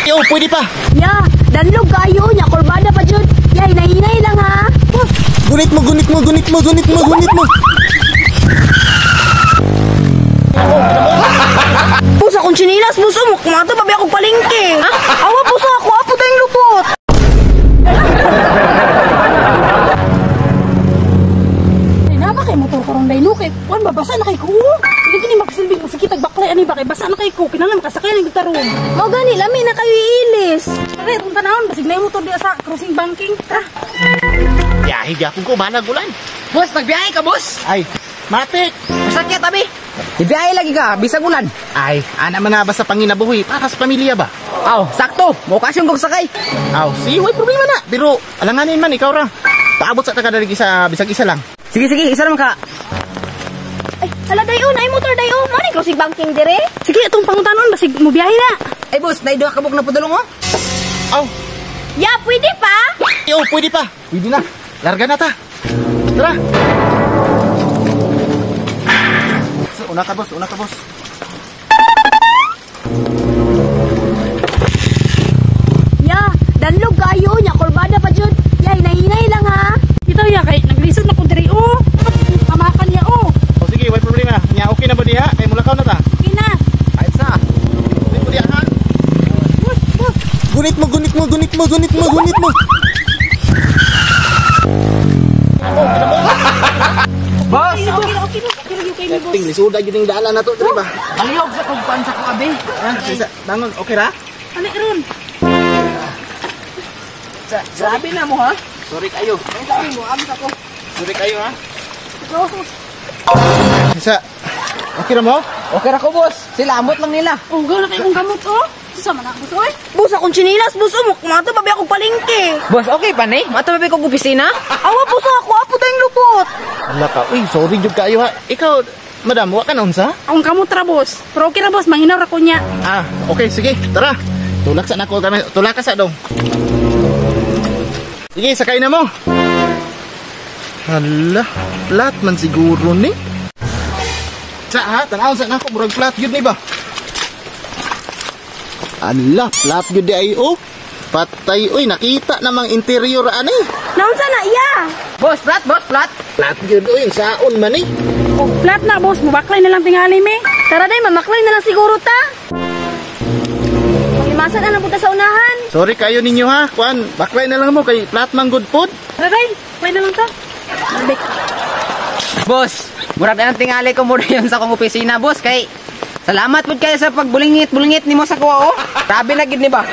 Yo, pwede pa. Ya, danlog kayo nya kurbada pa jud. Ya, hinay-hinay lang ha. Gunit mo. Pusa kong chinilas, puso mo. Kumato pa ba akong palengke? Ha? Awa pusa ako, apo tayong lupot. Ay, naba kay motor karong dayno kay. Kuan ba basa na kay ko? Hindi kini magsilbing masikitag baklay ani ba kay basa na kay ko. Kinahanglan makasakay ning taron. Mao gani lami na kayo iilis. Kaya kung tanawon basig na yung motor diya sa crossing banking. Tara. Biyahe gyapon ko manag ulan. Boss, nagbiyahe ka, boss? Ay, matik. Masakit, abi. Ibiyahe lagi ka, bisag ulan. Ay, ana man na ba sa panginabuhi para sa pamilya ba? Aw, sakto. Mukasyon kong sakay. Aw, si way problema na. Pero alanganin man ikaw ra. Paabot sa taga-daligi sa bisag isa lang. Sige, isa naman ka. Ay, hala dayon, ay motor dayon. Mao ni crossing banking dire. Sige, itong pangutanon basig mo biyahe na. Ay, boss, naiduha ka buk na padulong, oh. Aw, Ya, pwede pa? yo, pwede pa. Pwede na. Larga na ta. Tara. Una ka, boss. Ya, danlog kayo nya kurbada pa jud. Ya, hinay-hinay lang ha. Ito ya kay naglisod na ko diri oh. Pamakan niya oh. O sige, way problema. Nya okay na ba diha? Kay mulakaw na ta. Okay na. Kahit sa. Gunit mo diha ha. Gunit mo. Boss! Okay, Ting lisuda gyud ning daanan nato diri ba? Aliyog sa kugpan sa ko, abi. Ha, bangon, okay ra? Ani ron. Sabi na mo, ha? Sorry kayo. Ang sabi mo, abis ako. Sorry kayo ha. Isa. Okay ra mo? Okay ra ko, boss. Sila, amot lang nila. Oh, gana kay kong gamot oh. Sama na ako oy. Busa kong chinilas, buso mo. Kumato pa ba akong palengke? Boss, okay pa, ne? Matabi ko opisina? Awa pusa ako, apo tayong lupot. Ala ka. Uy, sorry jud kayo ha. Ikaw, madam, wa ka na unsa? Akong kamot ra boss. Pero okay ra boss, manginaw ra ko niya. Ah, okay, sige. Tara. Tulak sa nako kami. Tulak ka sa dong. Sige, sakay na mo. Hala, flat man siguro ni. Sa ha, tanaw sa nako murag flat yun ni ba? Ala, flat yun di ay oh. Patay, uy, nakita namang interior ani. Naunsa na iya? Boss, flat, boss, flat. Flat yun, uy, saon man eh. Oh, flat na boss, mubaklay na lang tingali me. Tara day, mamaklay na lang siguro ta. Masan na lang punta sa unahan. Sorry kayo ninyo ha. Kuan, baklay na lang mo kay flat man good food. Tara day, play na lang ta. Balik. Boss, murag na tingali ko muna yun sa kong opisina, boss. Kay, salamat po kayo sa pagbulingit-bulingit ni mo sa kuha, oh. Grabe na gid ni ba?